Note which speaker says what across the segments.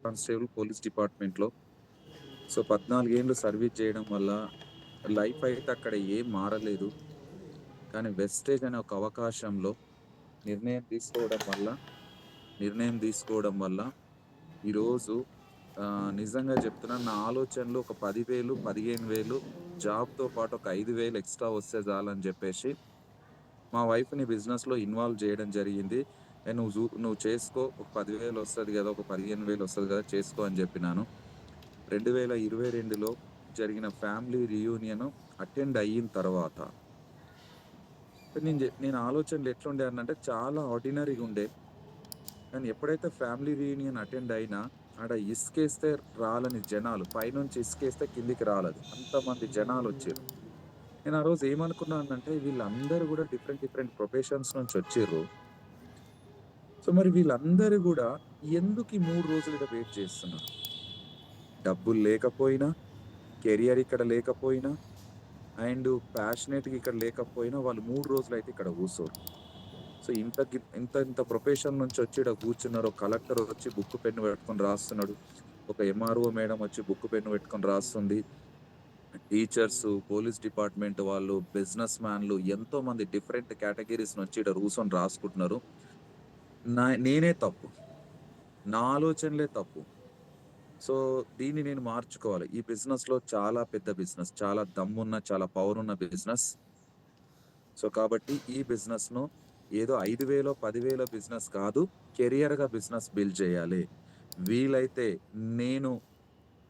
Speaker 1: Constable police డిపార్ట్మెంట్‌లో. So, 14 ఏండ్లు service చేయడం వల్ల లైఫ్ అయితే అక్కడ ఏం మారలేదు. కానీ వెస్టేజ్ అనే ఒక అవకాశంలో నిర్ణయం తీసుకోవడం వల్ల నిర్ణయం తీసుకోవడం వల్ల ఈరోజు నిజంగా చెప్తున్నాను, నా ఆలోచనలు ఒక 10,000, 15,000 జాబ్‌తో పాటు ఒక 5,000 ఎక్స్‌ట్రా వస్తే చాలని చెప్పేసి మా వైఫ్‌ని బిజినెస్‌లో ఇన్వాల్వ్ చేయడం జరిగింది. నువ్వు చేసుకో, ఒక 10,000 వస్తది గదా! ఒక 15,000 వస్తది గదా! చేసుకో అని చెప్పినాను. 2022లో జరిగిన ఫ్యామిలీ రియూనియన్ అటెండ్ అయిన తర్వాత నేను ఆలోచనలు ఎట్లుండే అనంటే చాలా ఆర్డినరీగా ఉండే. కానీ ఎప్పుడైతే ఫ్యామిలీ రియూనియన్ అటెండ్ అయినా, ఆడ ఇసుకేస్తే రాలని జనాలు, పైనుంచి ఇసుకేస్తే కిందికి రాలది. అంతమంది జనాలొచ్చిర్రు. నేను ఆ రోజు ఏమనుకున్నానంటే వీళ్ళందరూ గూడా డిఫరెంట్ డిఫరెంట్ ప్రొఫెషన్స్ నుంచి వచ్చిర్రు. సో, మరి వీళ్ళందరూ గూడా ఎందుకు ఈ 3 రోజులు ఈడ వెయిట్ చేస్తున్నారు? డబ్బులు లేకపోయినా, కెరియర్ ఇక్కడ లేకపోయినా, అండ్ ప్యాషనేట్‌గా ఇక్కడ లేకపోయినా వాళ్ళు 3 రోజులైతే ఇక్కడ కూర్చోరు. సో, ఇంత ఇంత ప్రొఫెషన్ నుంచి వచ్చి ఈడ కూర్చున్నారు. ఒక కలెక్టర్ వచ్చి బుక్కు, పెన్ను పెట్టుకొని రాస్తున్నాడు. ఒక ఎంఆర్ఓ మేడమ్ వచ్చి బుక్కు, పెన్ను పెట్టుకొని రాస్తుంది. టీచర్సు, పోలీస్ డిపార్ట్‌మెంట్ వాళ్ళు, బిజినెస్ మ్యాన్‌లు ఎంతోమంది డిఫరెంట్ కేటగరీస్ నుంచి ఈడ కూర్చొని రాసుకుంటున్నారు. నేనే తప్పు. నా ఆలోచనలే తప్పు. సో, దీన్ని నేను మార్చుకోవాలి. ఈ బిజినెస్‌లో చాలా పెద్ద బిజినెస్. చాలా దమ్మున్న, చాలా పవరున్న బిజినెస్. సో, కాబట్టి ఈ బిజినెస్‌ను ఏదో 5,000, 10,000 బిజినెస్ కాదు, కెరియర్‌గా బిజినెస్ బిల్డ్ చేయాలి. వీలైతే నేను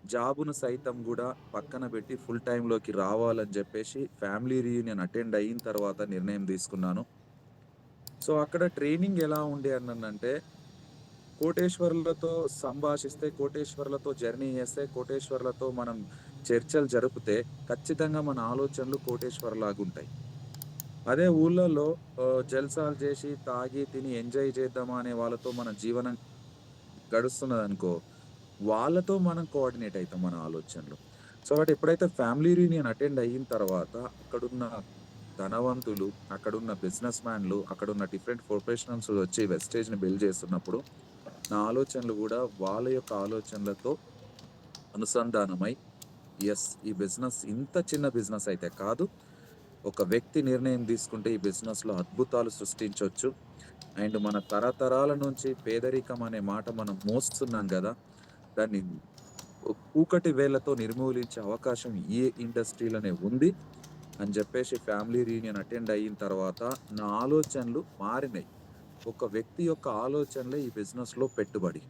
Speaker 1: జాబ్‌ను సైతం గూడా పక్కన పెట్టి ఫుల్ టైమ్‌లోకి రావాలని జెప్పేసి ఫ్యామిలీ రియూనియన్ అటెండ్ అయిన తర్వాత నిర్ణయం తీసుకున్నాను. సో, అక్కడ ట్రైనింగ్ ఎలా ఉండే అనంటే, కోటేశ్వరులతో సంభాషిస్తే, కోటేశ్వరులతో జర్నీ చేస్తే, కోటేశ్వరులతో మనం చర్చలు జరిపితే ఖచ్చితంగా మన ఆలోచనలు కోటేశ్వరులాగుంటాయి. అదే ఊర్లలో జల్సాలు చేసి, తాగి, తిని ఎంజాయ్ చేద్దామా అనే వాళ్ళతో మన జీవనం గడుస్తున్నదనుకో, వాళ్ళతో మనం కోఆర్డినేట్ అయితాం మన ఆలోచనలు. సో, కాబట్టి ఎప్పుడైతే ఫ్యామిలీ రియూనియన్ అటెండ్ అయిన తర్వాత అక్కడున్న ధనవంతులు, అక్కడున్న బిజినెస్ మ్యాన్‌లు, అక్కడున్న డిఫరెంట్ ప్రొఫెషనల్స్ వచ్చి వెస్టేజ్‌ని బిల్డ్ చేస్తున్నప్పుడు, నా ఆలోచనలు గూడా వాళ్ళ యొక్క ఆలోచనలతో అనుసంధానమై, ఈ బిజినెస్ ఇంత చిన్న బిజినెస్ అయితే కాదు. ఒక వ్యక్తి నిర్ణయం తీసుకుంటే ఈ బిజినెస్‌లో అద్భుతాలు సృష్టించొచ్చు. అండ్ మన తరతరాల నుంచి పేదరికం అనే మాట మనం మోస్తున్నాం గదా! దాన్ని కూకటి వేళ్ళతో నిర్మూలించే అవకాశం ఈ ఇండస్ట్రీలోనే ఉంది అని జెప్పేసి ఫ్యామిలీ రియూనియన్ అటెండ్ అయిన తర్వాత నా ఆలోచనలు మారినాయి. ఒక వ్యక్తి యొక్క ఆలోచనలే ఈ బిజినెస్‌లో పెట్టుబడి.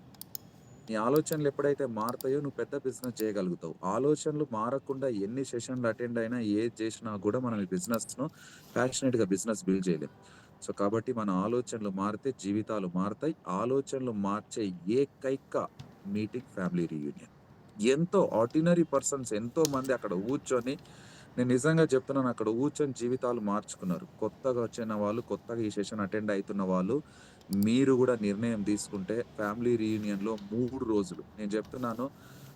Speaker 1: నీ ఆలోచనలు ఎప్పుడైతే మారతాయో నువ్వు పెద్ద బిజినెస్ చేయగలుగుతావు. ఆలోచనలు మారకుండా ఎన్ని సెషన్‌లు అటెండ్ అయినా, ఏది చేసినా గూడా మనం ఈ బిజినెస్‌ను ప్యాషనేట్‌గా బిజినెస్ బిల్డ్ చేయలేం. సో, కాబట్టి మన ఆలోచనలు మారితే జీవితాలు మారతాయి. ఆలోచనలు మార్చే ఏకైక మీటింగ్ ఫ్యామిలీ రియూనియన్. ఎంతో ఆర్డినరీ పర్సన్స్ ఎంతోమంది అక్కడ కూర్చొని, నేను నిజంగా చెప్తున్నాను, అక్కడ కూర్చొని జీవితాలు మార్చుకున్నారు. కొత్తగా వచ్చిన వాళ్ళు, కొత్తగా ఈ సెషన్ అటెండ్ అయితున్న వాళ్ళు, మీరు గూడా నిర్ణయం తీసుకుంటే ఫ్యామిలీ రియూనియన్‌లో 3 రోజులు నేను చెప్తున్నాను, రూ.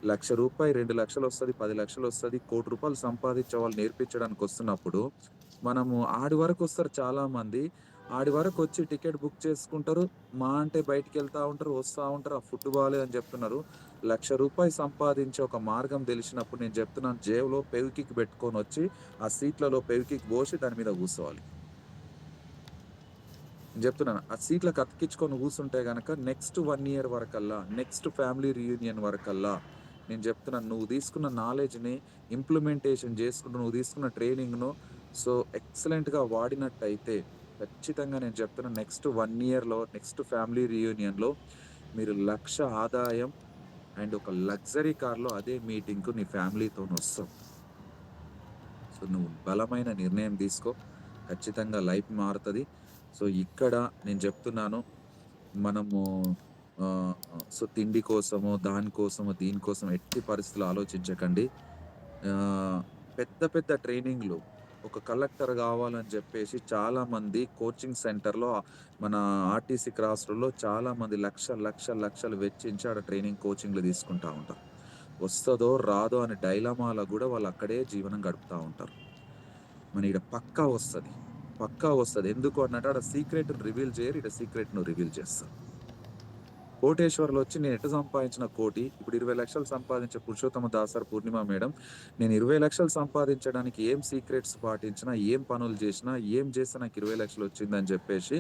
Speaker 1: 1,00,000, 2,00,000 వస్తది, 10,00,000 వస్తది, రూ. 1,00,00,000 సంపాదించే వాళ్ళు నేర్పించడానికొస్తున్నప్పుడు, మనము ఆడి వరకొస్తారు చాలామంది. ఆడి వరకొచ్చి టికెట్ బుక్ చేసుకుంటారు. మా అంటే బయటికెళ్తా ఉంటారు, వస్తా ఉంటారు. ఆ ఫుడ్ బాలేదని చెప్తున్నారు. రూ. 1,00,000 సంపాదించే ఒక మార్గం తెలిసినప్పుడు నేను చెప్తున్నాను, జేబులో ఫెవికిక్ పెట్టుకొనొచ్చి, ఆ సీట్లలో ఫెవికిక్ పోసి దాని మీద కూసోవాలి. నేను చెప్తున్నాను, ఆ సీట్‌లకి అతికించుకొని కూసుంటే గనక నెక్స్ట్ 1 ఇయర్ వరకల్లా, నెక్స్ట్ ఫ్యామిలీ రియూనియన్ వరకల్లా నేను చెప్తున్నాను, నువ్వు తీసుకున్న నాలెడ్జ్‌ని ఇంప్లిమెంటేషన్ చేసుకుంటూ, నువ్వు తీసుకున్న ట్రైనింగ్‌ను ఎక్సలెంట్‌గా వాడినట్టయితే ఖచ్చితంగా నేను చెప్తున్నా, నెక్స్ట్ 1 ఇయర్‌లో, నెక్స్ట్ ఫ్యామిలీ రియూనియన్‌లో మీరు 1,00,000 ఆదాయం అండ్ ఒక లగ్జరీ కార్‌లో అదే మీటింగ్‌కు నీ ఫ్యామిలీతోనొస్తావు. సో, నువ్వు బలమైన నిర్ణయం తీసుకో. ఖచ్చితంగా లైఫ్ మారుతది. సో, ఇక్కడ నేను చెప్తున్నాను, మనము సో, తిండి కోసమో, దానికోసమో, దీనికోసం ఎట్టి పరిస్థితిలో ఆలోచించకండి. ఆహ్, పెద్ద పెద్ద ట్రైనింగ్‌లు, ఒక కలెక్టర్ గావాలని జెప్పేసి చాలామంది కోచింగ్ సెంటర్‌లో, మన ఆర్టీసీ క్రాస్ రోడ్‌లో చాలామంది లక్షలు వెచ్చించి ఆడ ట్రైనింగ్, కోచింగ్‌లు తీసుకుంటా ఉంటారు. వస్తదో, రాదో అనే డైలమాలో గూడా వాళ్ళక్కడే జీవనం గడుపుతా ఉంటారు. మన ఈడ పక్కా వస్తది. పక్కా వస్తది. ఎందుకు అనంటే ఆడ సీక్రెట్‌ని రివీల్ జేయరు. ఈడ సీక్రెట్‌ను రివీల్ చేస్తారు. కోటేశ్వర్‌లొచ్చి నేను ఎట్ట సంపాదించిన కోటి, ఇప్పుడు 20,00,000 సంపాదించే పురుషోత్తమ దాసార్ పూర్ణిమ మేడం, నేను 20,00,000 సంపాదించడానికి ఏం సీక్రెట్స్ పాటించినా, ఏం పనులు చేసినా, ఏం చేస్తే నాకు 20,00,000 వచ్చిందని చెప్పేసి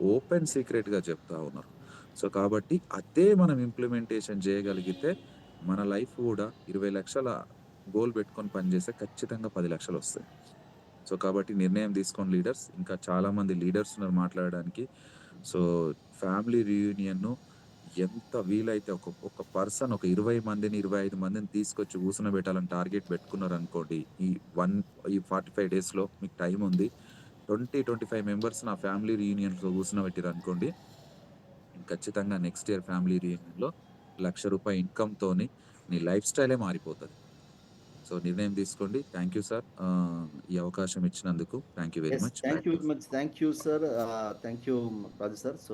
Speaker 1: ఓపెన్ సీక్రెట్‌గా చెప్తా ఉన్నారు. సో, కాబట్టి అదే మనం ఇంప్లిమెంటేషన్ చేయగలిగితే మన లైఫ్ గూడా 20,00,000 గోల్ పెట్టుకొని పనిచేస్తే ఖచ్చితంగా 10,00,000 వస్తాయి. సో, కాబట్టి నిర్ణయం తీసుకోండి లీడర్స్. ఇంకా చాలా మంది లీడర్స్ ఉన్నారు మాట్లాడడానికి. సో, ఫ్యామిలీ రియూనియన్‌ను ఎంత వీలైతే ఒక పర్సన్ ఒక 20 మందిని, 25 మందిని తీసుకొచ్చి కూర్చోబెట్టాలని టార్గెట్ పెట్టుకున్నారనుకోండి. ఈ 45 డేస్‌లో మీకు టైమ్ ఉంది. 25 మెంబర్స్ నా ఫ్యామిలీ రియూనియన్‌లో కూర్చోబెట్టిర్రనుకోండి. ఖచ్చితంగా నెక్స్ట్ ఇయర్ ఫ్యామిలీ రియూనియన్‌లో రూ. 1,00,000 ఇన్‌కమ్‌తోని నీ లైఫ్ స్టైలే మారిపోతది. సో, నిర్ణయం తీసుకోండి. Thank you sir. ఈ అవకాశం ఇచ్చినందుకు thank you very
Speaker 2: yes.
Speaker 1: Much.
Speaker 2: Thank
Speaker 1: back
Speaker 2: you
Speaker 1: to
Speaker 2: very much. Thank you sir. Thank you Raju sir. So